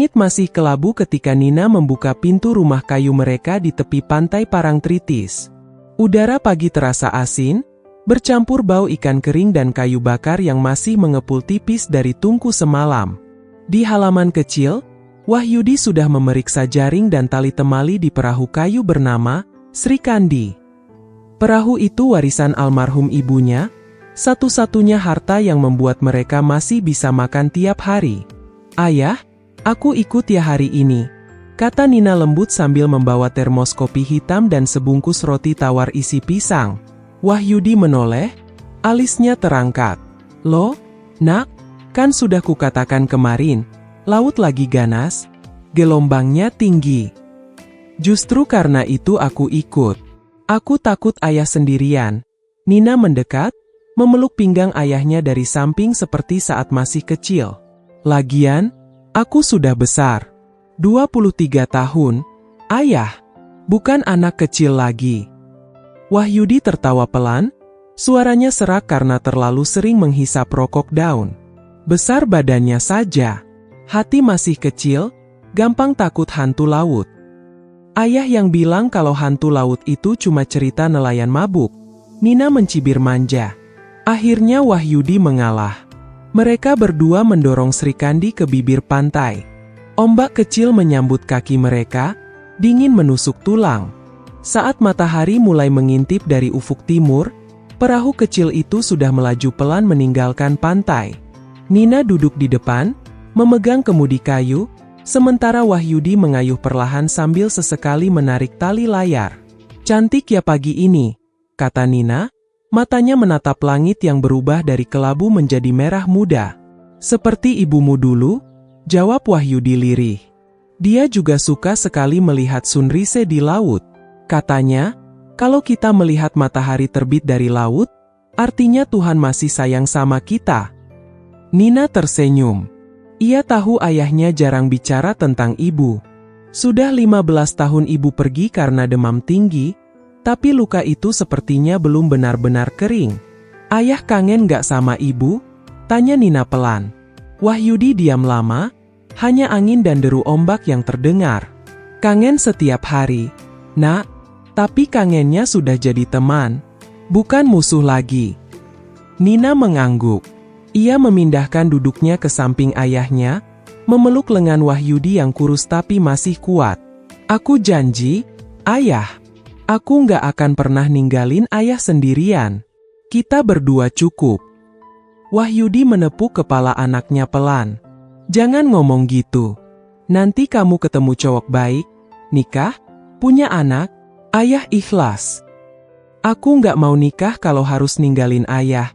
Langit masih kelabu ketika Nina membuka pintu rumah kayu mereka di tepi pantai Parangtritis. Udara pagi terasa asin, bercampur bau ikan kering dan kayu bakar yang masih mengepul tipis dari tungku semalam. Di halaman kecil, Wahyudi sudah memeriksa jaring dan tali temali di perahu kayu bernama Sri Kandi. Perahu itu warisan almarhum ibunya, satu-satunya harta yang membuat mereka masih bisa makan tiap hari. "Ayah, aku ikut ya hari ini," kata Nina lembut sambil membawa termos kopi hitam dan sebungkus roti tawar isi pisang. Wahyudi menoleh, alisnya terangkat. "Loh, nak, kan sudah kukatakan kemarin, laut lagi ganas, gelombangnya tinggi. Justru karena itu aku ikut. Aku takut ayah sendirian." Nina mendekat, memeluk pinggang ayahnya dari samping seperti saat masih kecil. "Lagian, aku sudah besar. 23 tahun, ayah. Bukan anak kecil lagi." Wahyudi tertawa pelan, suaranya serak karena terlalu sering menghisap rokok daun. "Besar badannya saja. Hati masih kecil, gampang takut hantu laut." Ayah yang bilang kalau hantu laut itu cuma cerita nelayan mabuk. Nina mencibir manja. Akhirnya Wahyudi mengalah. Mereka berdua mendorong Sri Kandi ke bibir pantai. Ombak kecil menyambut kaki mereka, dingin menusuk tulang. Saat matahari mulai mengintip dari ufuk timur, perahu kecil itu sudah melaju pelan meninggalkan pantai. Nina duduk di depan, memegang kemudi kayu, sementara Wahyudi mengayuh perlahan sambil sesekali menarik tali layar. "Cantik ya pagi ini," kata Nina, matanya menatap langit yang berubah dari kelabu menjadi merah muda. "Seperti ibumu dulu," jawab Wahyudi lirih. Dia juga suka sekali melihat sunrise di laut. Katanya, kalau kita melihat matahari terbit dari laut, artinya Tuhan masih sayang sama kita. Nina tersenyum. Ia tahu ayahnya jarang bicara tentang ibu. Sudah 15 tahun ibu pergi karena demam tinggi, tapi luka itu sepertinya belum benar-benar kering. "Ayah kangen gak sama ibu?" tanya Nina pelan. Wahyudi diam lama, hanya angin dan deru ombak yang terdengar. "Kangen setiap hari, nak, tapi kangennya sudah jadi teman, bukan musuh lagi." Nina mengangguk. Ia memindahkan duduknya ke samping ayahnya, memeluk lengan Wahyudi yang kurus tapi masih kuat. "Aku janji, ayah. Aku nggak akan pernah ninggalin ayah sendirian. Kita berdua cukup." Wahyudi menepuk kepala anaknya pelan. "Jangan ngomong gitu. Nanti kamu ketemu cowok baik, nikah, punya anak, ayah ikhlas." "Aku nggak mau nikah kalau harus ninggalin ayah."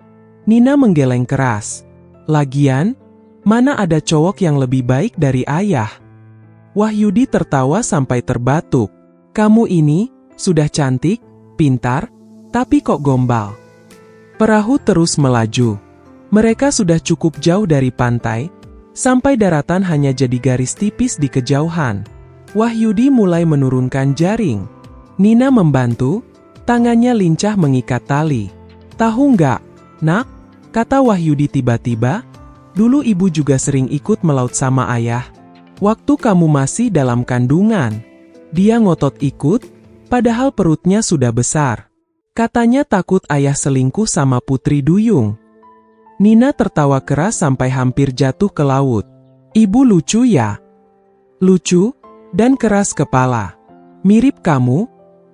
Nina menggeleng keras. "Lagian, mana ada cowok yang lebih baik dari ayah?" Wahyudi tertawa sampai terbatuk. "Kamu ini, sudah cantik, pintar, tapi kok gombal." Perahu terus melaju. Mereka sudah cukup jauh dari pantai, sampai daratan hanya jadi garis tipis di kejauhan. Wahyudi mulai menurunkan jaring. Nina membantu, tangannya lincah mengikat tali. "Tahu nggak, nak?" kata Wahyudi tiba-tiba, "dulu ibu juga sering ikut melaut sama ayah. Waktu kamu masih dalam kandungan. Dia ngotot ikut, padahal perutnya sudah besar. Katanya takut ayah selingkuh sama putri duyung." Nina tertawa keras sampai hampir jatuh ke laut. "Ibu lucu ya?" "Lucu, dan keras kepala. Mirip kamu."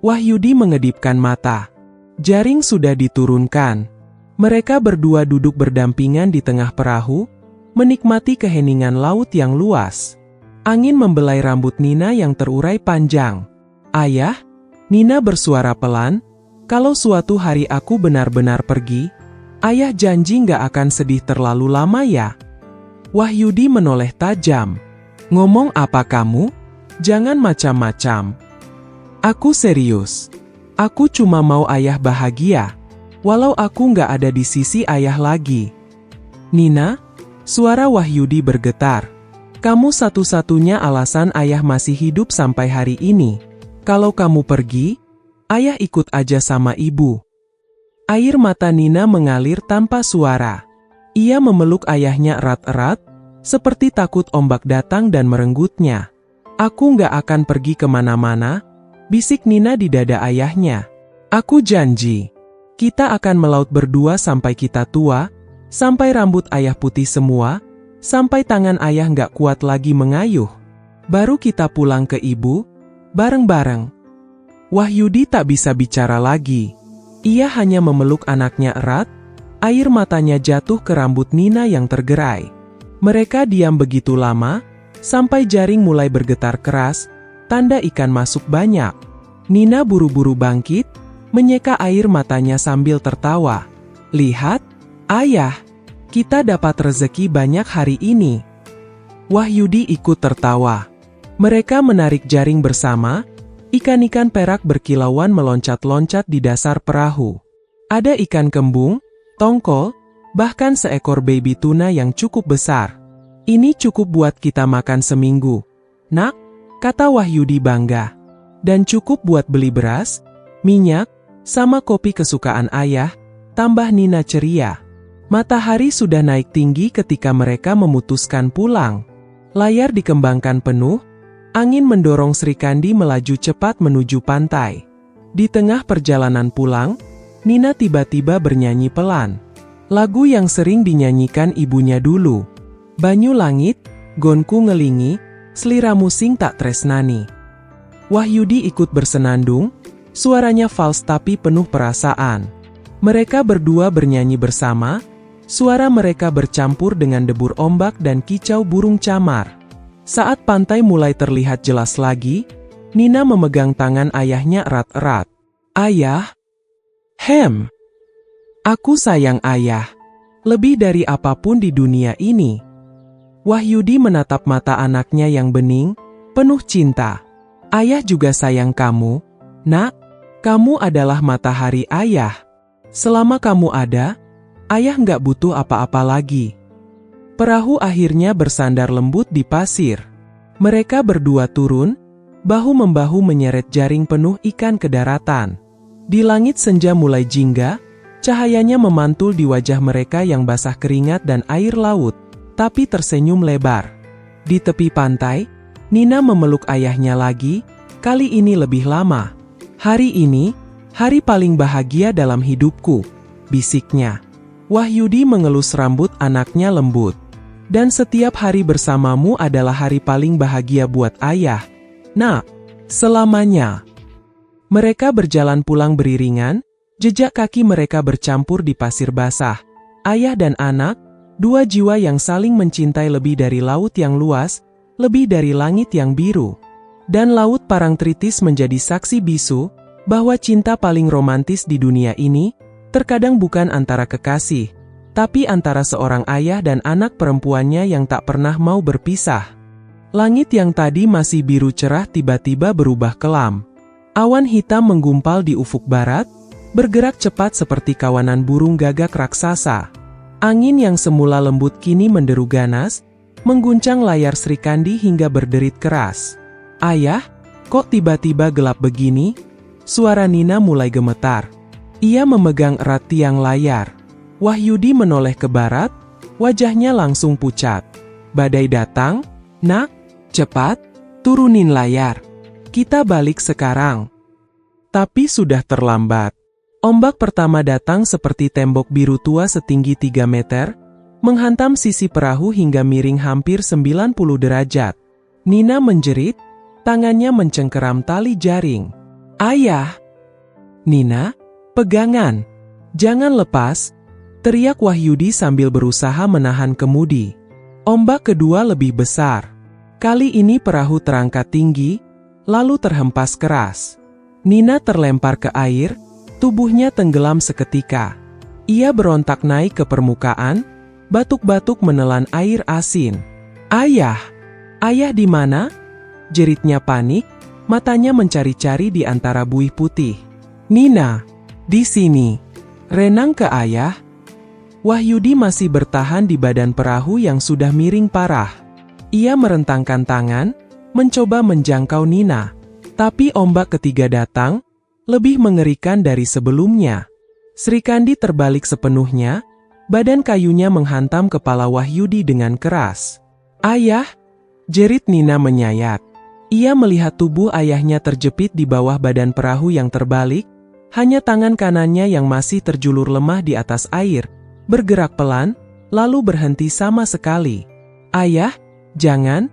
Wahyudi mengedipkan mata. Jaring sudah diturunkan. Mereka berdua duduk berdampingan di tengah perahu, menikmati keheningan laut yang luas. Angin membelai rambut Nina yang terurai panjang. "Ayah," Nina bersuara pelan, "kalau suatu hari aku benar-benar pergi, ayah janji nggak akan sedih terlalu lama ya?" Wahyudi menoleh tajam. "Ngomong apa kamu? Jangan macam-macam. Aku serius. Aku cuma mau ayah bahagia. Walau aku nggak ada di sisi ayah lagi." "Nina," suara Wahyudi bergetar. "Kamu satu-satunya alasan ayah masih hidup sampai hari ini. Kalau kamu pergi, ayah ikut aja sama ibu." Air mata Nina mengalir tanpa suara. Ia memeluk ayahnya erat-erat, seperti takut ombak datang dan merenggutnya. Aku nggak akan pergi kemana-mana, bisik Nina di dada ayahnya. Aku janji, kita akan melaut berdua sampai kita tua, sampai rambut ayah putih semua, sampai tangan ayah nggak kuat lagi mengayuh. Baru kita pulang ke ibu, bareng-bareng. Wahyudi tak bisa bicara lagi. Ia hanya memeluk anaknya erat, air matanya jatuh ke rambut Nina yang tergerai. Mereka diam begitu lama, sampai jaring mulai bergetar keras, tanda ikan masuk banyak. Nina buru-buru bangkit, menyeka air matanya sambil tertawa. Lihat, ayah, kita dapat rezeki banyak hari ini. Wahyudi ikut tertawa. Mereka menarik jaring bersama, ikan-ikan perak berkilauan meloncat-loncat di dasar perahu. Ada ikan kembung, tongkol, bahkan seekor baby tuna yang cukup besar. Ini cukup buat kita makan seminggu, nak, kata Wahyudi bangga. Dan cukup buat beli beras, minyak, sama kopi kesukaan ayah, tambah Nina ceria. Matahari sudah naik tinggi ketika mereka memutuskan pulang. Layar dikembangkan penuh, angin mendorong Sri Kandi melaju cepat menuju pantai. Di tengah perjalanan pulang, Nina tiba-tiba bernyanyi pelan. Lagu yang sering dinyanyikan ibunya dulu. Banyu langit, gonku ngelingi, sliramu sing tak tresnani. Wahyudi ikut bersenandung, suaranya fals tapi penuh perasaan. Mereka berdua bernyanyi bersama, suara mereka bercampur dengan debur ombak dan kicau burung camar. Saat pantai mulai terlihat jelas lagi, Nina memegang tangan ayahnya erat-erat. Ayah, aku sayang ayah, lebih dari apapun di dunia ini. Wahyudi menatap mata anaknya yang bening, penuh cinta. Ayah juga sayang kamu, nak, kamu adalah matahari ayah. Selama kamu ada, ayah nggak butuh apa-apa lagi. Perahu akhirnya bersandar lembut di pasir. Mereka berdua turun, bahu-membahu menyeret jaring penuh ikan ke daratan. Di langit senja mulai jingga, cahayanya memantul di wajah mereka yang basah keringat dan air laut, tapi tersenyum lebar. Di tepi pantai, Nina memeluk ayahnya lagi, kali ini lebih lama. Hari ini, hari paling bahagia dalam hidupku, bisiknya. Wahyudi mengelus rambut anaknya lembut. Dan setiap hari bersamamu adalah hari paling bahagia buat ayah. Nak, selamanya. Mereka berjalan pulang beriringan, jejak kaki mereka bercampur di pasir basah. Ayah dan anak, dua jiwa yang saling mencintai lebih dari laut yang luas, lebih dari langit yang biru. Dan laut Parangtritis menjadi saksi bisu, bahwa cinta paling romantis di dunia ini, terkadang bukan antara kekasih, tapi antara seorang ayah dan anak perempuannya yang tak pernah mau berpisah. Langit yang tadi masih biru cerah tiba-tiba berubah kelam. Awan hitam menggumpal di ufuk barat, bergerak cepat seperti kawanan burung gagak raksasa. Angin yang semula lembut kini menderu ganas, mengguncang layar Sri Kandi hingga berderit keras. Ayah, kok tiba-tiba gelap begini? Suara Nina mulai gemetar. Ia memegang erat tiang layar. Wahyudi menoleh ke barat, wajahnya langsung pucat. Badai datang, nak, cepat, turunin layar. Kita balik sekarang. Tapi sudah terlambat. Ombak pertama datang seperti tembok biru tua setinggi 3 meter, menghantam sisi perahu hingga miring hampir 90 derajat. Nina menjerit, tangannya mencengkeram tali jaring. Ayah! Nina, pegangan! Jangan lepas! Teriak Wahyudi sambil berusaha menahan kemudi. Ombak kedua lebih besar. Kali ini perahu terangkat tinggi, lalu terhempas keras. Nina terlempar ke air, tubuhnya tenggelam seketika. Ia berontak naik ke permukaan, batuk-batuk menelan air asin. Ayah! Ayah di mana? Jeritnya panik, matanya mencari-cari di antara buih putih. Nina! Di sini! Renang ke ayah! Wahyudi masih bertahan di badan perahu yang sudah miring parah. Ia merentangkan tangan, mencoba menjangkau Nina. Tapi ombak ketiga datang, lebih mengerikan dari sebelumnya. Sri Kandi terbalik sepenuhnya, badan kayunya menghantam kepala Wahyudi dengan keras. Ayah, jerit Nina menyayat. Ia melihat tubuh ayahnya terjepit di bawah badan perahu yang terbalik, hanya tangan kanannya yang masih terjulur lemah di atas air, bergerak pelan, lalu berhenti sama sekali. Ayah, jangan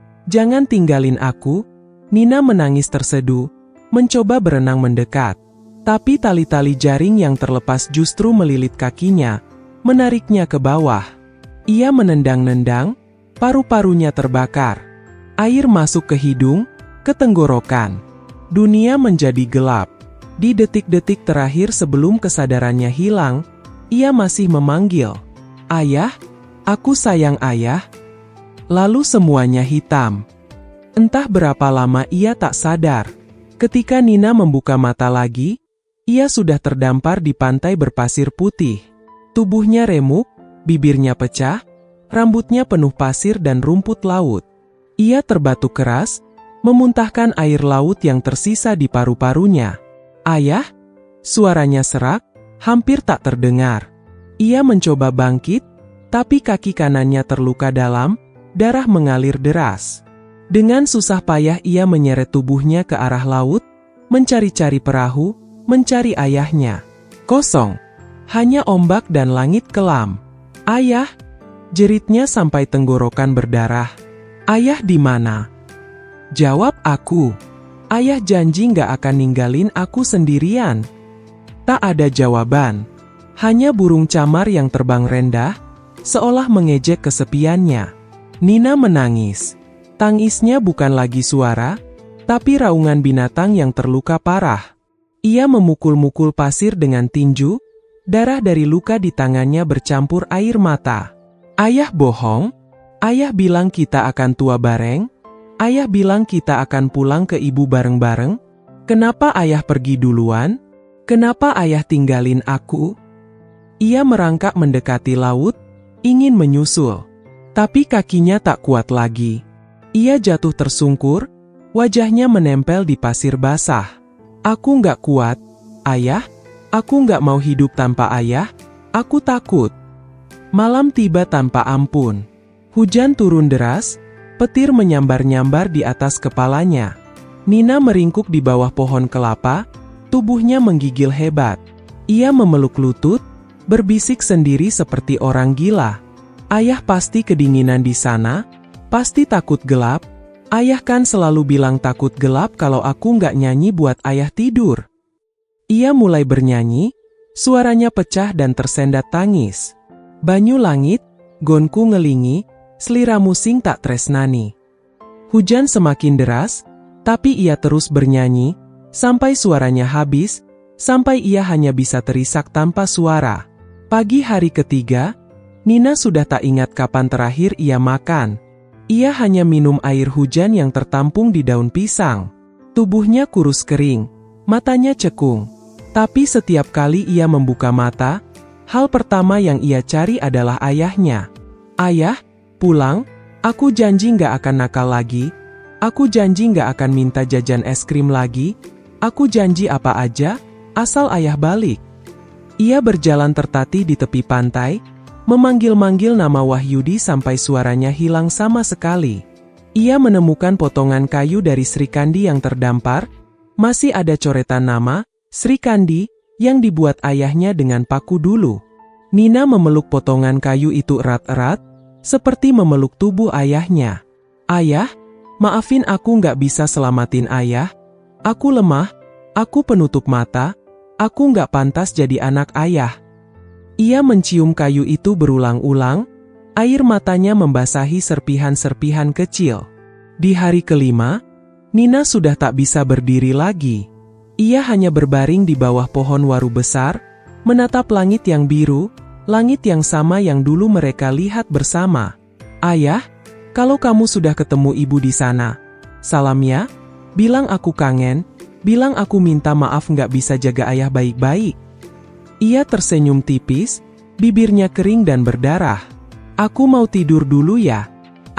tinggalin aku. Nina menangis terseduh, mencoba berenang mendekat. Tapi tali-tali jaring yang terlepas justru melilit kakinya, menariknya ke bawah. Ia menendang-nendang, paru-parunya terbakar. Air masuk ke hidung, ke tenggorokan. Dunia menjadi gelap. Di detik-detik terakhir sebelum kesadarannya hilang, ia masih memanggil, "Ayah, aku sayang ayah." Lalu semuanya hitam. Entah berapa lama ia tak sadar. Ketika Nina membuka mata lagi, ia sudah terdampar di pantai berpasir putih. Tubuhnya remuk, bibirnya pecah, rambutnya penuh pasir dan rumput laut. Ia terbatuk keras, memuntahkan air laut yang tersisa di paru-parunya. "Ayah?" Suaranya serak, hampir tak terdengar. Ia mencoba bangkit, tapi kaki kanannya terluka dalam, darah mengalir deras. Dengan susah payah ia menyeret tubuhnya ke arah laut, mencari-cari perahu, mencari ayahnya. Kosong. Hanya ombak dan langit kelam. "Ayah!" Jeritnya sampai tenggorokan berdarah. "Ayah di mana?" "Jawab aku. Ayah janji nggak akan ninggalin aku sendirian." Tak ada jawaban. Hanya burung camar yang terbang rendah, seolah mengejek kesepiannya. Nina menangis. Tangisnya bukan lagi suara, tapi raungan binatang yang terluka parah. Ia memukul-mukul pasir dengan tinju, darah dari luka di tangannya bercampur air mata. "Ayah bohong. Ayah bilang kita akan tua bareng. Ayah bilang kita akan pulang ke ibu bareng-bareng. Kenapa ayah pergi duluan? Kenapa ayah tinggalin aku?" Ia merangkak mendekati laut, ingin menyusul. Tapi kakinya tak kuat lagi. Ia jatuh tersungkur, wajahnya menempel di pasir basah. "Aku nggak kuat, ayah. Aku nggak mau hidup tanpa ayah. Aku takut." Malam tiba tanpa ampun. Hujan turun deras, petir menyambar-nyambar di atas kepalanya. Nina meringkuk di bawah pohon kelapa, tubuhnya menggigil hebat. Ia memeluk lutut, berbisik sendiri seperti orang gila. "Ayah pasti kedinginan di sana, pasti takut gelap. Ayah kan selalu bilang takut gelap kalau aku nggak nyanyi buat ayah tidur." Ia mulai bernyanyi, suaranya pecah dan tersendat tangis. "Banyu langit, gonku ngelingi, sliramu sing tak tresnani." Hujan semakin deras, tapi ia terus bernyanyi, sampai suaranya habis, sampai ia hanya bisa terisak tanpa suara. Pagi hari ketiga, Nina sudah tak ingat kapan terakhir ia makan. Ia hanya minum air hujan yang tertampung di daun pisang. Tubuhnya kurus kering, matanya cekung. Tapi setiap kali ia membuka mata, hal pertama yang ia cari adalah ayahnya. "Ayah, pulang, aku janji nggak akan nakal lagi. Aku janji nggak akan minta jajan es krim lagi. Aku janji apa aja, asal ayah balik." Ia berjalan tertatih di tepi pantai, memanggil-manggil nama Wahyudi sampai suaranya hilang sama sekali. Ia menemukan potongan kayu dari Sri Kandi yang terdampar, masih ada coretan nama, Sri Kandi, yang dibuat ayahnya dengan paku dulu. Nina memeluk potongan kayu itu erat-erat, seperti memeluk tubuh ayahnya. "Ayah, maafin aku nggak bisa selamatin ayah. Aku lemah, aku penutup mata, aku nggak pantas jadi anak ayah." Ia mencium kayu itu berulang-ulang, air matanya membasahi serpihan-serpihan kecil. Di hari kelima, Nina sudah tak bisa berdiri lagi. Ia hanya berbaring di bawah pohon waru besar, menatap langit yang biru, langit yang sama yang dulu mereka lihat bersama. "Ayah, kalau kamu sudah ketemu ibu di sana, salam ya, bilang aku kangen, bilang aku minta maaf nggak bisa jaga ayah baik-baik." Ia tersenyum tipis, bibirnya kering dan berdarah. "Aku mau tidur dulu ya,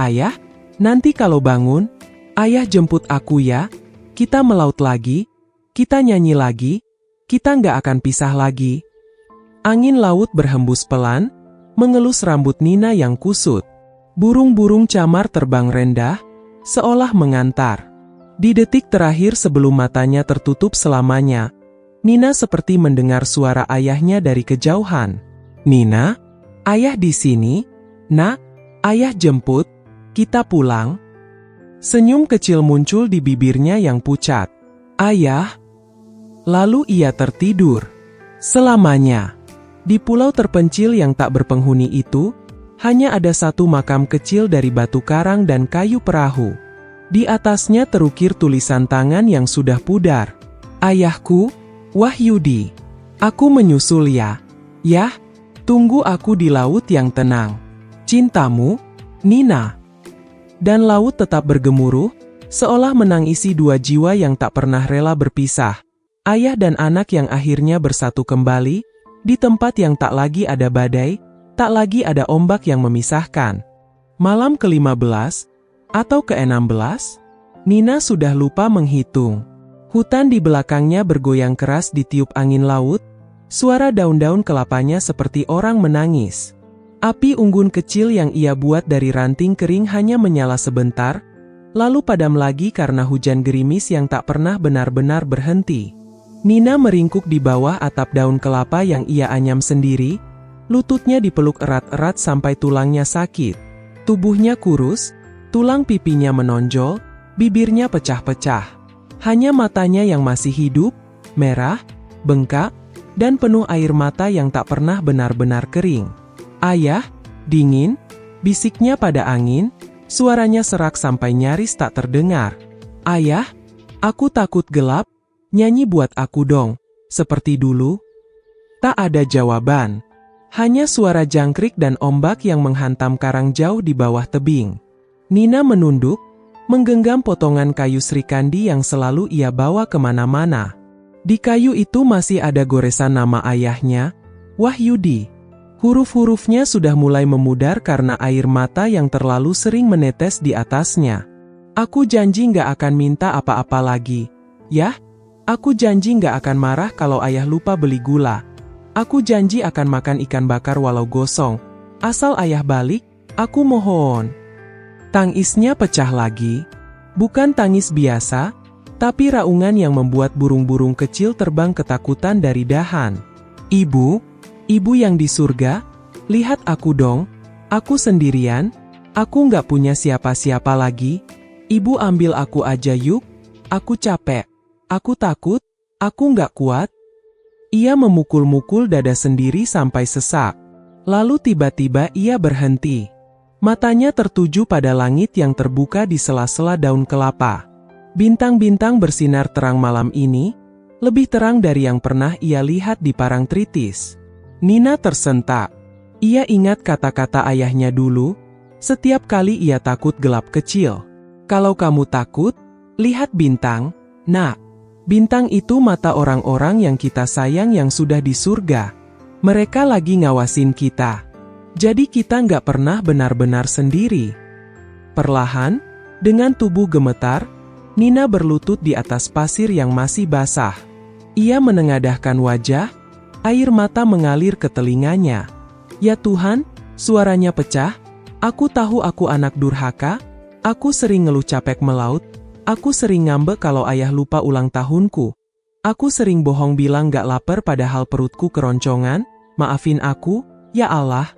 ayah. Nanti kalau bangun, ayah jemput aku ya. Kita melaut lagi, kita nyanyi lagi, kita nggak akan pisah lagi." Angin laut berhembus pelan, mengelus rambut Nina yang kusut. Burung-burung camar terbang rendah, seolah mengantar. Di detik terakhir sebelum matanya tertutup selamanya, Nina seperti mendengar suara ayahnya dari kejauhan. "Nina, ayah di sini. Nak, ayah jemput, kita pulang." Senyum kecil muncul di bibirnya yang pucat. "Ayah." Lalu ia tertidur. Selamanya. Di pulau terpencil yang tak berpenghuni itu, hanya ada satu makam kecil dari batu karang dan kayu perahu. Di atasnya terukir tulisan tangan yang sudah pudar. "Ayahku, Wahyudi. Aku menyusul ya. Yah, tunggu aku di laut yang tenang. Cintamu, Nina." Dan laut tetap bergemuruh, seolah menangisi dua jiwa yang tak pernah rela berpisah. Ayah dan anak yang akhirnya bersatu kembali, di tempat yang tak lagi ada badai, tak lagi ada ombak yang memisahkan. Malam ke-15, atau ke-16, Nina sudah lupa menghitung. Hutan di belakangnya bergoyang keras ditiup angin laut, suara daun-daun kelapanya seperti orang menangis. Api unggun kecil yang ia buat dari ranting kering hanya menyala sebentar, lalu padam lagi karena hujan gerimis yang tak pernah benar-benar berhenti. Nina meringkuk di bawah atap daun kelapa yang ia anyam sendiri, lututnya dipeluk erat-erat sampai tulangnya sakit. Tubuhnya kurus, tulang pipinya menonjol, bibirnya pecah-pecah. Hanya matanya yang masih hidup, merah, bengkak, dan penuh air mata yang tak pernah benar-benar kering. "Ayah, dingin," bisiknya pada angin, suaranya serak sampai nyaris tak terdengar. "Ayah, aku takut gelap, nyanyi buat aku dong, seperti dulu." Tak ada jawaban. Hanya suara jangkrik dan ombak yang menghantam karang jauh di bawah tebing. Nina menunduk, menggenggam potongan kayu serikandi yang selalu ia bawa kemana-mana. Di kayu itu masih ada goresan nama ayahnya, Wahyudi. Huruf-hurufnya sudah mulai memudar karena air mata yang terlalu sering menetes di atasnya. "Aku janji nggak akan minta apa-apa lagi. Yah, aku janji nggak akan marah kalau ayah lupa beli gula. Aku janji akan makan ikan bakar walau gosong. Asal ayah balik, aku mohon." Tangisnya pecah lagi. Bukan tangis biasa, tapi raungan yang membuat burung-burung kecil terbang ketakutan dari dahan. "Ibu, Ibu yang di surga, lihat aku dong, aku sendirian, aku nggak punya siapa-siapa lagi. Ibu ambil aku aja yuk, aku capek, aku takut, aku nggak kuat." Ia memukul-mukul dada sendiri sampai sesak. Lalu tiba-tiba ia berhenti. Matanya tertuju pada langit yang terbuka di sela-sela daun kelapa. Bintang-bintang bersinar terang malam ini, lebih terang dari yang pernah ia lihat di Parangtritis. Nina tersentak. Ia ingat kata-kata ayahnya dulu, setiap kali ia takut gelap kecil. "Kalau kamu takut, lihat bintang, nak. Bintang itu mata orang-orang yang kita sayang yang sudah di surga. Mereka lagi ngawasin kita. Jadi kita nggak pernah benar-benar sendiri." Perlahan, dengan tubuh gemetar, Nina berlutut di atas pasir yang masih basah. Ia menengadahkan wajah, air mata mengalir ke telinganya. "Ya Tuhan," suaranya pecah, "aku tahu aku anak durhaka, aku sering ngeluh capek melaut, aku sering ngambek kalau ayah lupa ulang tahunku. Aku sering bohong bilang gak lapar padahal perutku keroncongan, maafin aku, ya Allah."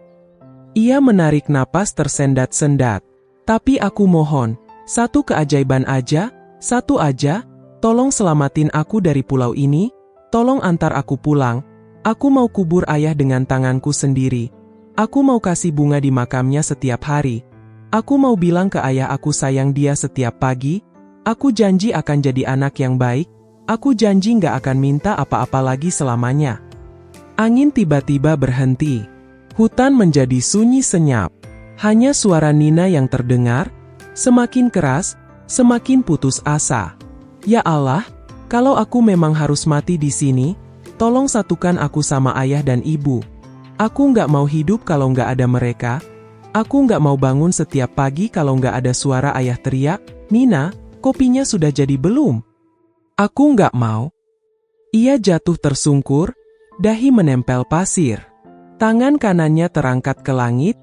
Ia menarik napas tersendat-sendat. "Tapi aku mohon, satu keajaiban aja, satu aja, tolong selamatin aku dari pulau ini, tolong antar aku pulang. Aku mau kubur ayah dengan tanganku sendiri. Aku mau kasih bunga di makamnya setiap hari. Aku mau bilang ke ayah aku sayang dia setiap pagi. Aku janji akan jadi anak yang baik. Aku janji nggak akan minta apa-apa lagi selamanya." Angin tiba-tiba berhenti. Hutan menjadi sunyi senyap. Hanya suara Nina yang terdengar, semakin keras, semakin putus asa. "Ya Allah, kalau aku memang harus mati di sini, tolong satukan aku sama ayah dan ibu. Aku nggak mau hidup kalau nggak ada mereka. Aku nggak mau bangun setiap pagi kalau nggak ada suara ayah teriak, 'Nina, kopinya sudah jadi belum?' Aku nggak mau." Ia jatuh tersungkur, dahi menempel pasir. Tangan kanannya terangkat ke langit,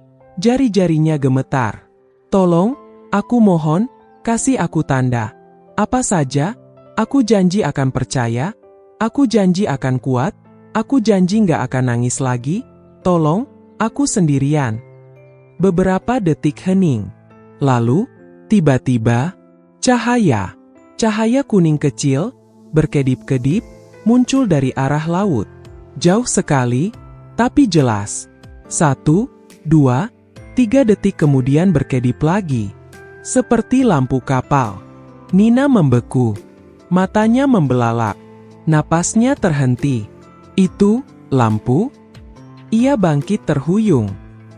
Jari-jarinya gemetar. "Tolong, aku mohon, kasih aku tanda. Apa saja, aku janji akan percaya, aku janji akan kuat, aku janji nggak akan nangis lagi, tolong, aku sendirian." Beberapa detik hening. Lalu, tiba-tiba, cahaya kuning kecil, berkedip-kedip, muncul dari arah laut. Jauh sekali, tapi jelas. 1, 2, 3 detik kemudian berkedip lagi. Seperti lampu kapal. Nina membeku. Matanya membelalak. Napasnya terhenti. Itu, lampu? Ia bangkit terhuyung.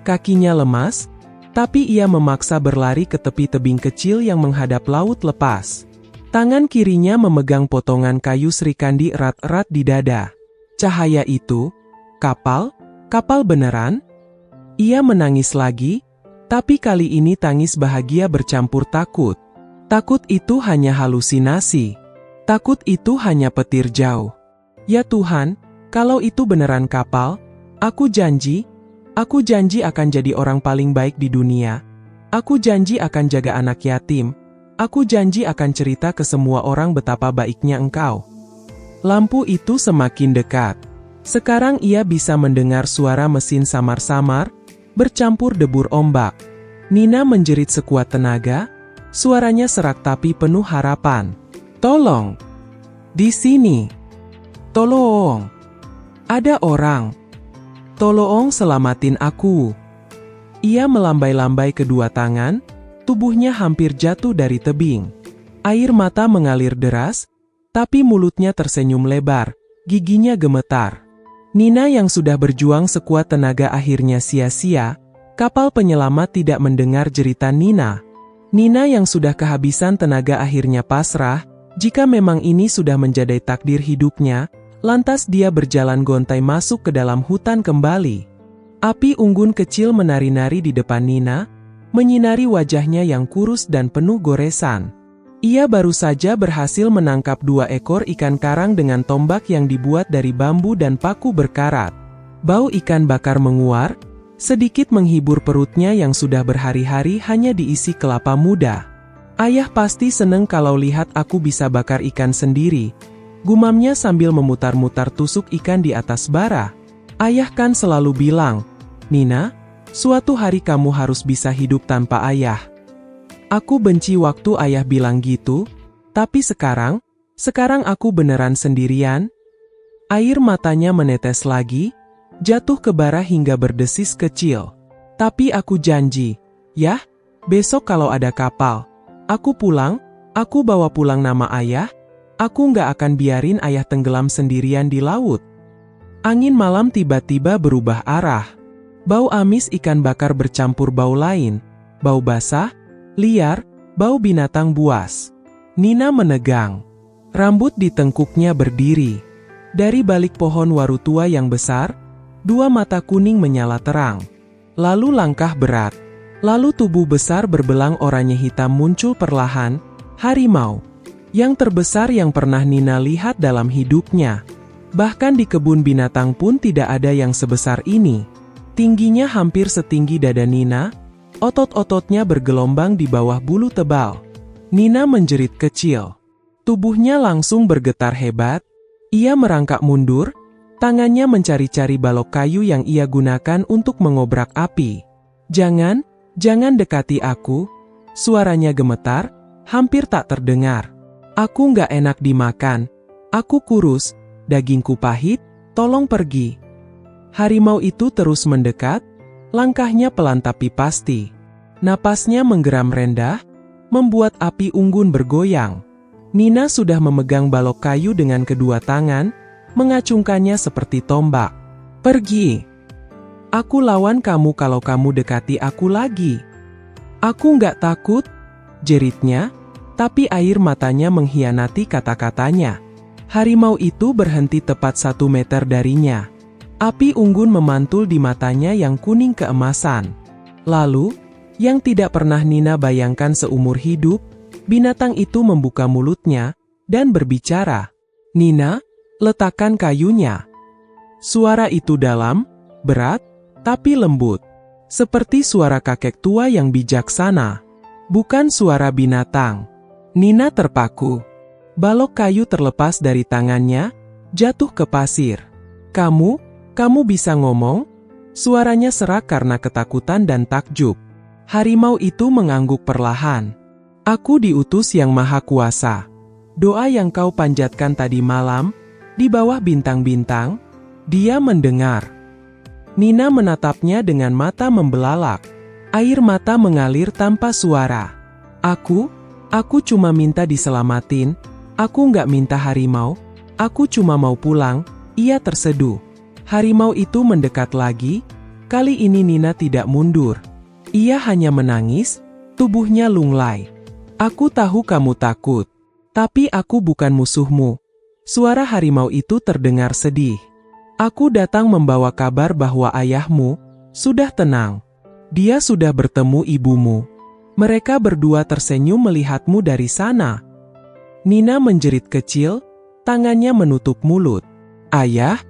Kakinya lemas, tapi ia memaksa berlari ke tepi tebing kecil yang menghadap laut lepas. Tangan kirinya memegang potongan kayu serikandi erat-erat di dada. Cahaya itu, kapal beneran? Ia menangis lagi, tapi kali ini tangis bahagia bercampur takut. Takut itu hanya halusinasi. Takut itu hanya petir jauh. Ya Tuhan, kalau itu beneran kapal, aku janji akan jadi orang paling baik di dunia. Aku janji akan jaga anak yatim. Aku janji akan cerita ke semua orang betapa baiknya Engkau. Lampu itu semakin dekat. Sekarang ia bisa mendengar suara mesin samar-samar, bercampur debur ombak. Nina menjerit sekuat tenaga, suaranya serak tapi penuh harapan. "Tolong! Di sini! Tolong! Ada orang! Tolong selamatin aku!" Ia melambai-lambai kedua tangan, tubuhnya hampir jatuh dari tebing. Air mata mengalir deras, tapi mulutnya tersenyum lebar, giginya gemetar. Nina yang sudah berjuang sekuat tenaga akhirnya sia-sia. Kapal penyelamat tidak mendengar jeritan Nina. Nina yang sudah kehabisan tenaga akhirnya pasrah. Jika memang ini sudah menjadi takdir hidupnya, lantas dia berjalan gontai masuk ke dalam hutan kembali. Api unggun kecil menari-nari di depan Nina, menyinari wajahnya yang kurus dan penuh goresan. Ia baru saja berhasil menangkap 2 ekor ikan karang dengan tombak yang dibuat dari bambu dan paku berkarat. Bau ikan bakar menguar, sedikit menghibur perutnya yang sudah berhari-hari hanya diisi kelapa muda. "Ayah pasti seneng kalau lihat aku bisa bakar ikan sendiri," gumamnya sambil memutar-mutar tusuk ikan di atas bara. "Ayah kan selalu bilang, Nina, suatu hari kamu harus bisa hidup tanpa ayah." Aku benci waktu ayah bilang gitu, tapi sekarang aku beneran sendirian. Air matanya menetes lagi, jatuh ke bara hingga berdesis kecil. "Tapi aku janji, ya, besok kalau ada kapal, aku pulang, aku bawa pulang nama ayah. Aku nggak akan biarin ayah tenggelam sendirian di laut." Angin malam tiba-tiba berubah arah. Bau amis ikan bakar bercampur bau lain, bau basah, liar, bau binatang buas. Nina menegang. Rambut di tengkuknya berdiri. Dari balik pohon waru tua yang besar, 2 mata kuning menyala terang. Lalu langkah berat. Lalu tubuh besar berbelang oranye hitam muncul perlahan, harimau. Yang terbesar yang pernah Nina lihat dalam hidupnya. Bahkan di kebun binatang pun tidak ada yang sebesar ini. Tingginya hampir setinggi dada Nina, otot-ototnya bergelombang di bawah bulu tebal. Nina menjerit kecil. Tubuhnya langsung bergetar hebat. Ia merangkak mundur, tangannya mencari-cari balok kayu yang ia gunakan untuk mengobrak api. Jangan dekati aku." Suaranya gemetar, hampir tak terdengar. "Aku nggak enak dimakan. Aku kurus, dagingku pahit, tolong pergi." Harimau itu terus mendekat, langkahnya pelan tapi pasti. Napasnya menggeram rendah, membuat api unggun bergoyang. Nina sudah memegang balok kayu dengan kedua tangan, mengacungkannya seperti tombak. "Pergi! Aku lawan kamu kalau kamu dekati aku lagi." "Aku nggak takut," jeritnya, tapi air matanya mengkhianati kata-katanya. Harimau itu berhenti tepat 1 meter darinya. Api unggun memantul di matanya yang kuning keemasan. Lalu, yang tidak pernah Nina bayangkan seumur hidup, binatang itu membuka mulutnya dan berbicara. "Nina, letakkan kayunya." Suara itu dalam, berat, tapi lembut. Seperti suara kakek tua yang bijaksana. Bukan suara binatang. Nina terpaku. Balok kayu terlepas dari tangannya, jatuh ke pasir. Kamu bisa ngomong? Suaranya serak karena ketakutan dan takjub. Harimau itu mengangguk perlahan. Aku diutus Yang Maha Kuasa. Doa yang kau panjatkan tadi malam, di bawah bintang-bintang, dia mendengar. Nina menatapnya dengan mata membelalak. Air mata mengalir tanpa suara. Aku cuma minta diselamatin. Aku nggak minta harimau. Aku cuma mau pulang. Ia terseduh. Harimau itu mendekat lagi. Kali ini Nina tidak mundur. Ia hanya menangis, tubuhnya lunglai. Aku tahu kamu takut. Tapi aku bukan musuhmu. Suara harimau itu terdengar sedih. Aku datang membawa kabar bahwa ayahmu sudah tenang. Dia sudah bertemu ibumu. Mereka berdua tersenyum melihatmu dari sana. Nina menjerit kecil, tangannya menutup mulut. Ayah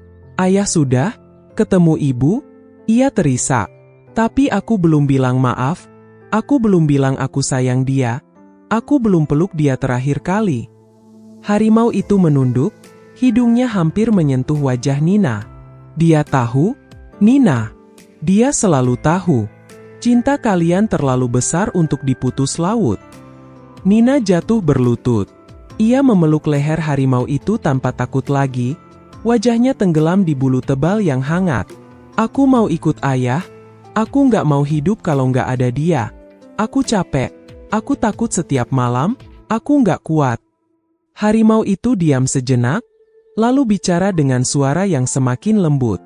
sudah ketemu ibu? Ia terisak. Tapi aku belum bilang maaf. Aku belum bilang aku sayang dia. Aku belum peluk dia terakhir kali. Harimau itu menunduk, hidungnya hampir menyentuh wajah Nina. Dia tahu, Nina. Dia selalu tahu. Cinta kalian terlalu besar untuk diputus laut. Nina jatuh berlutut. Ia memeluk leher harimau itu tanpa takut lagi. Wajahnya tenggelam di bulu tebal yang hangat. Aku mau ikut ayah. Aku nggak mau hidup kalau nggak ada dia. Aku capek. Aku takut setiap malam. Aku nggak kuat. Harimau itu diam sejenak, lalu bicara dengan suara yang semakin lembut.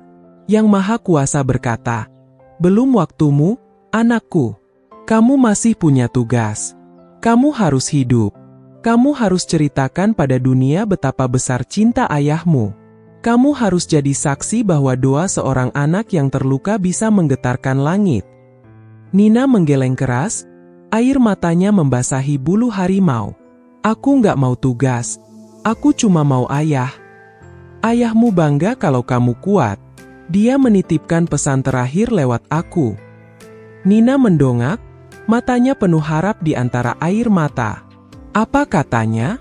Yang Maha Kuasa berkata, belum waktumu, anakku. Kamu masih punya tugas. Kamu harus hidup. Kamu harus ceritakan pada dunia betapa besar cinta ayahmu. Kamu harus jadi saksi bahwa doa seorang anak yang terluka bisa menggetarkan langit. Nina menggeleng keras, air matanya membasahi bulu harimau. Aku nggak mau tugas. Aku cuma mau ayah. Ayahmu bangga kalau kamu kuat. Dia menitipkan pesan terakhir lewat aku. Nina mendongak, matanya penuh harap di antara air mata. Apa katanya?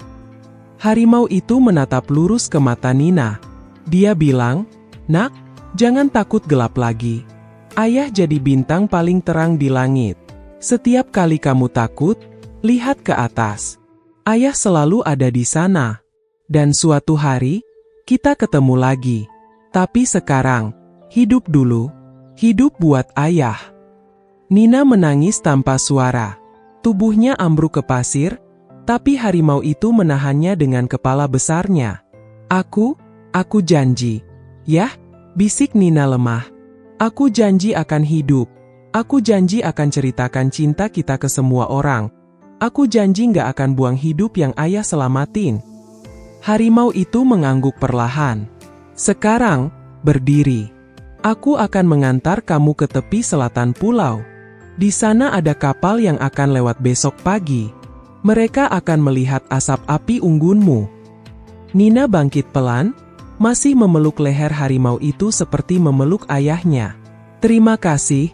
Harimau itu menatap lurus ke mata Nina. Dia bilang, nak, jangan takut gelap lagi. Ayah jadi bintang paling terang di langit. Setiap kali kamu takut, lihat ke atas. Ayah selalu ada di sana. Dan suatu hari, kita ketemu lagi. Tapi sekarang, hidup dulu. Hidup buat ayah. Nina menangis tanpa suara. Tubuhnya ambruk ke pasir, tapi harimau itu menahannya dengan kepala besarnya. Aku janji. Yah, bisik Nina lemah. Aku janji akan hidup. Aku janji akan ceritakan cinta kita ke semua orang. Aku janji nggak akan buang hidup yang ayah selamatin. Harimau itu mengangguk perlahan. Sekarang, berdiri. Aku akan mengantar kamu ke tepi selatan pulau. Di sana ada kapal yang akan lewat besok pagi. Mereka akan melihat asap api unggunmu. Nina bangkit pelan, masih memeluk leher harimau itu seperti memeluk ayahnya. Terima kasih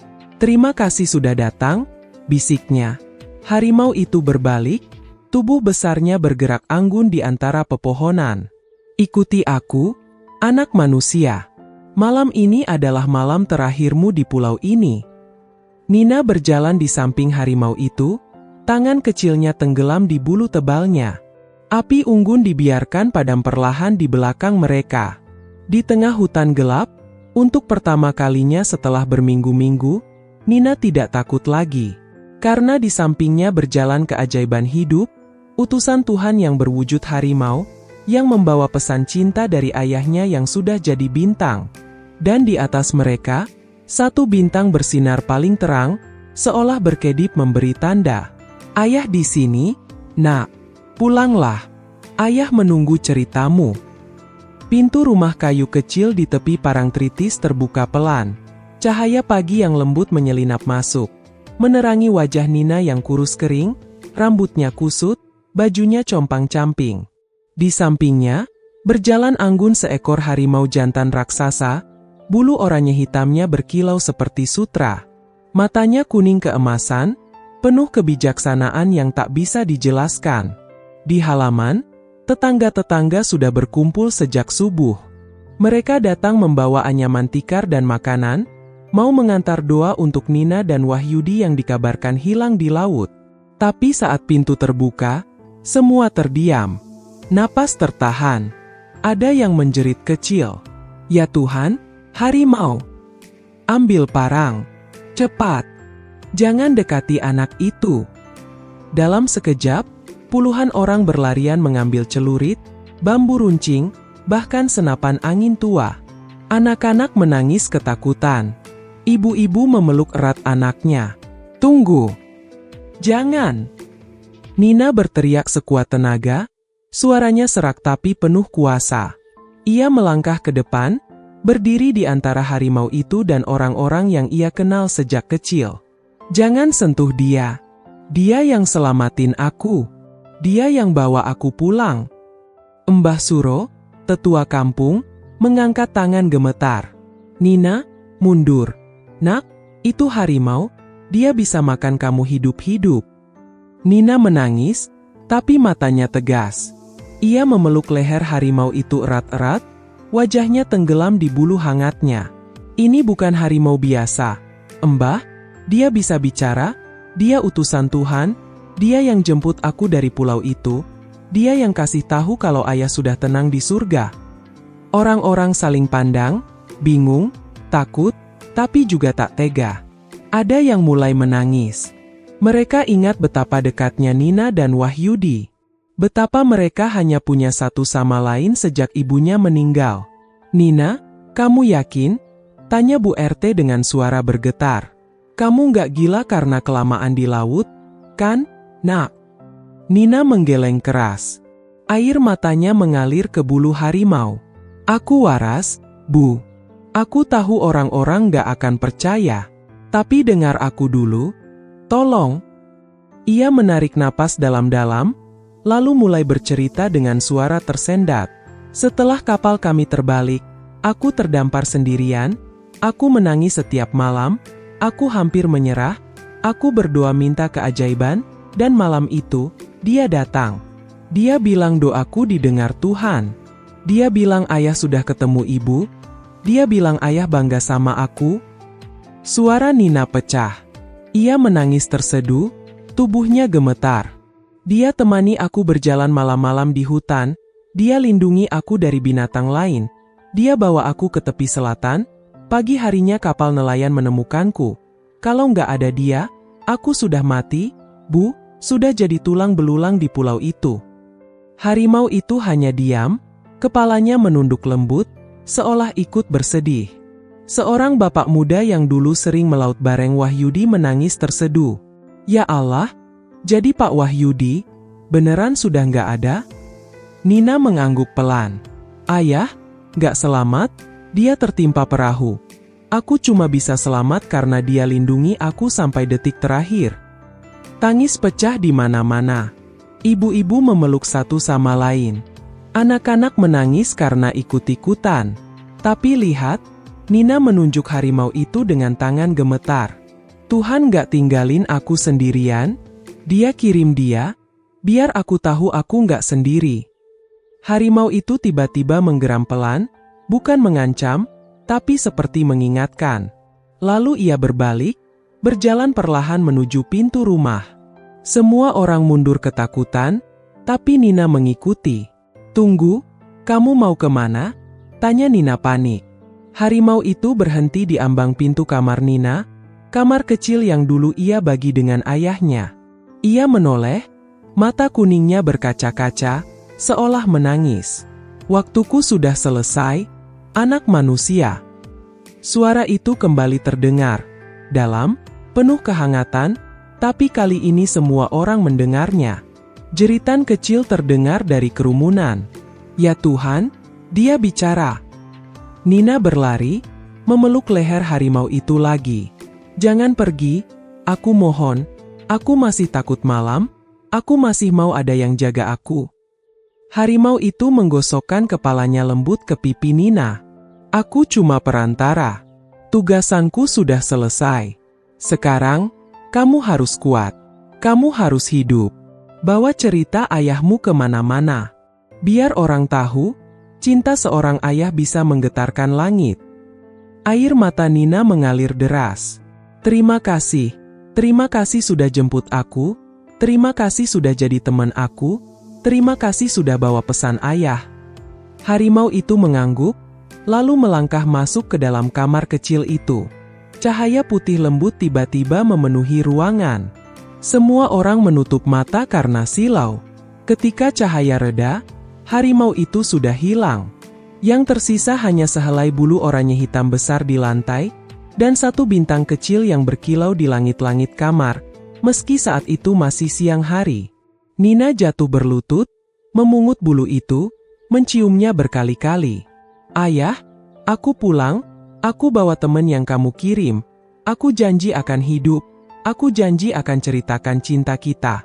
sudah datang, bisiknya. Harimau itu berbalik, tubuh besarnya bergerak anggun di antara pepohonan. Ikuti aku, anak manusia. Malam ini adalah malam terakhirmu di pulau ini. Nina berjalan di samping harimau itu, tangan kecilnya tenggelam di bulu tebalnya. Api unggun dibiarkan padam perlahan di belakang mereka. Di tengah hutan gelap, untuk pertama kalinya setelah berminggu-minggu, Nina tidak takut lagi. Karena di sampingnya berjalan keajaiban hidup, utusan Tuhan yang berwujud harimau, yang membawa pesan cinta dari ayahnya yang sudah jadi bintang. Dan di atas mereka, satu bintang bersinar paling terang, seolah berkedip memberi tanda. Ayah di sini, nak. Pulanglah. Ayah menunggu ceritamu. Pintu rumah kayu kecil di tepi Parangtritis terbuka pelan. Cahaya pagi yang lembut menyelinap masuk, menerangi wajah Nina yang kurus kering, rambutnya kusut, bajunya compang-camping. Di sampingnya, berjalan anggun seekor harimau jantan raksasa, bulu oranye hitamnya berkilau seperti sutra. Matanya kuning keemasan, penuh kebijaksanaan yang tak bisa dijelaskan. Di halaman, tetangga-tetangga sudah berkumpul sejak subuh. Mereka datang membawa anyaman tikar dan makanan, mau mengantar doa untuk Nina dan Wahyudi yang dikabarkan hilang di laut. Tapi saat pintu terbuka, semua terdiam. Napas tertahan. Ada yang menjerit kecil. "Ya Tuhan, harimau! Ambil parang! Cepat! Jangan dekati anak itu!" Dalam sekejap, puluhan orang berlarian mengambil celurit, bambu runcing, bahkan senapan angin tua. Anak-anak menangis ketakutan. Ibu-ibu memeluk erat anaknya. "Tunggu! Jangan!" Nina berteriak sekuat tenaga, suaranya serak tapi penuh kuasa. Ia melangkah ke depan, berdiri di antara harimau itu dan orang-orang yang ia kenal sejak kecil. "Jangan sentuh dia. Dia yang selamatin aku. Dia yang bawa aku pulang." Mbah Suro, tetua kampung, mengangkat tangan gemetar. "Nina, mundur. Nak, itu harimau, dia bisa makan kamu hidup-hidup." Nina menangis, tapi matanya tegas. Ia memeluk leher harimau itu erat-erat, wajahnya tenggelam di bulu hangatnya. "Ini bukan harimau biasa, Mbah, dia bisa bicara, dia utusan Tuhan, dia yang jemput aku dari pulau itu, dia yang kasih tahu kalau ayah sudah tenang di surga." Orang-orang saling pandang, bingung, takut, tapi juga tak tega. Ada yang mulai menangis. Mereka ingat betapa dekatnya Nina dan Wahyudi. Betapa mereka hanya punya satu sama lain sejak ibunya meninggal. "Nina, kamu yakin?" tanya Bu RT dengan suara bergetar. "Kamu nggak gila karena kelamaan di laut, kan, Nak?" Nina menggeleng keras. Air matanya mengalir ke bulu harimau. "Aku waras, Bu. Aku tahu orang-orang gak akan percaya. Tapi dengar aku dulu. Tolong." Ia menarik napas dalam-dalam, lalu mulai bercerita dengan suara tersendat. "Setelah kapal kami terbalik, aku terdampar sendirian, aku menangis setiap malam, aku hampir menyerah, aku berdoa minta keajaiban, dan malam itu, dia datang. Dia bilang doaku didengar Tuhan. Dia bilang ayah sudah ketemu ibu. Dia bilang ayah bangga sama aku." Suara Nina pecah. Ia menangis terseduh, tubuhnya gemetar. "Dia temani aku berjalan malam-malam di hutan, dia lindungi aku dari binatang lain. Dia bawa aku ke tepi selatan, pagi harinya kapal nelayan menemukanku. Kalau nggak ada dia, aku sudah mati, Bu, sudah jadi tulang belulang di pulau itu." Harimau itu hanya diam, kepalanya menunduk lembut, seolah ikut bersedih. Seorang bapak muda yang dulu sering melaut bareng Wahyudi menangis terseduh. "Ya Allah, jadi Pak Wahyudi, beneran sudah nggak ada?" Nina mengangguk pelan. "Ayah, nggak selamat, dia tertimpa perahu. Aku cuma bisa selamat karena dia lindungi aku sampai detik terakhir." Tangis pecah di mana-mana. Ibu-ibu memeluk satu sama lain. Anak-anak menangis karena ikut-ikutan. Tapi lihat, Nina menunjuk harimau itu dengan tangan gemetar. "Tuhan gak tinggalin aku sendirian, dia kirim dia, biar aku tahu aku gak sendiri." Harimau itu tiba-tiba menggeram pelan, bukan mengancam, tapi seperti mengingatkan. Lalu ia berbalik, berjalan perlahan menuju pintu rumah. Semua orang mundur ketakutan, tapi Nina mengikuti. "Tunggu, kamu mau kemana?" tanya Nina panik. Harimau itu berhenti di ambang pintu kamar Nina, kamar kecil yang dulu ia bagi dengan ayahnya. Ia menoleh, mata kuningnya berkaca-kaca, seolah menangis. "Waktuku sudah selesai, anak manusia." Suara itu kembali terdengar, dalam, penuh kehangatan, tapi kali ini semua orang mendengarnya. Jeritan kecil terdengar dari kerumunan. "Ya Tuhan, dia bicara." Nina berlari, memeluk leher harimau itu lagi. "Jangan pergi, aku mohon, aku masih takut malam, aku masih mau ada yang jaga aku." Harimau itu menggosokkan kepalanya lembut ke pipi Nina. "Aku cuma perantara. Tugasanku sudah selesai. Sekarang, kamu harus kuat. Kamu harus hidup. Bawa cerita ayahmu kemana-mana. Biar orang tahu, cinta seorang ayah bisa menggetarkan langit. Air mata Nina mengalir deras. Terima kasih sudah jemput aku. Terima kasih sudah jadi teman aku. Terima kasih sudah bawa pesan ayah. Harimau itu mengangguk, lalu melangkah masuk ke dalam kamar kecil itu. Cahaya putih lembut tiba-tiba memenuhi ruangan. Semua orang menutup mata karena silau. Ketika cahaya reda, harimau itu sudah hilang. Yang tersisa hanya sehelai bulu oranye hitam besar di lantai, dan satu bintang kecil yang berkilau di langit-langit kamar, meski saat itu masih siang hari. Nina jatuh berlutut, memungut bulu itu, menciumnya berkali-kali. Ayah, aku pulang, aku bawa teman yang kamu kirim, aku janji akan hidup, aku janji akan ceritakan cinta kita.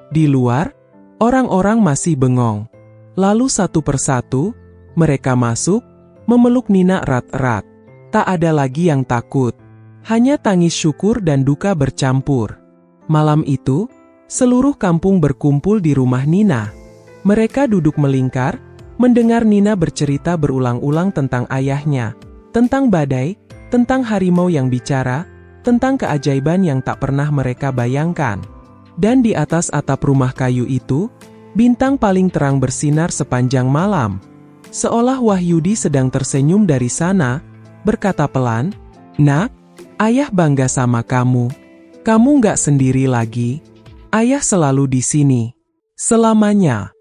Di luar, orang-orang masih bengong. Lalu satu persatu, mereka masuk, memeluk Nina erat-erat. Tak ada lagi yang takut. Hanya tangis syukur dan duka bercampur. Malam itu, seluruh kampung berkumpul di rumah Nina. Mereka duduk melingkar, mendengar Nina bercerita berulang-ulang tentang ayahnya, tentang badai, tentang harimau yang bicara, tentang keajaiban yang tak pernah mereka bayangkan. Dan di atas atap rumah kayu itu, bintang paling terang bersinar sepanjang malam. Seolah Wahyudi sedang tersenyum dari sana, berkata pelan, "Nak, ayah bangga sama kamu. Kamu nggak sendiri lagi. Ayah selalu di sini. Selamanya."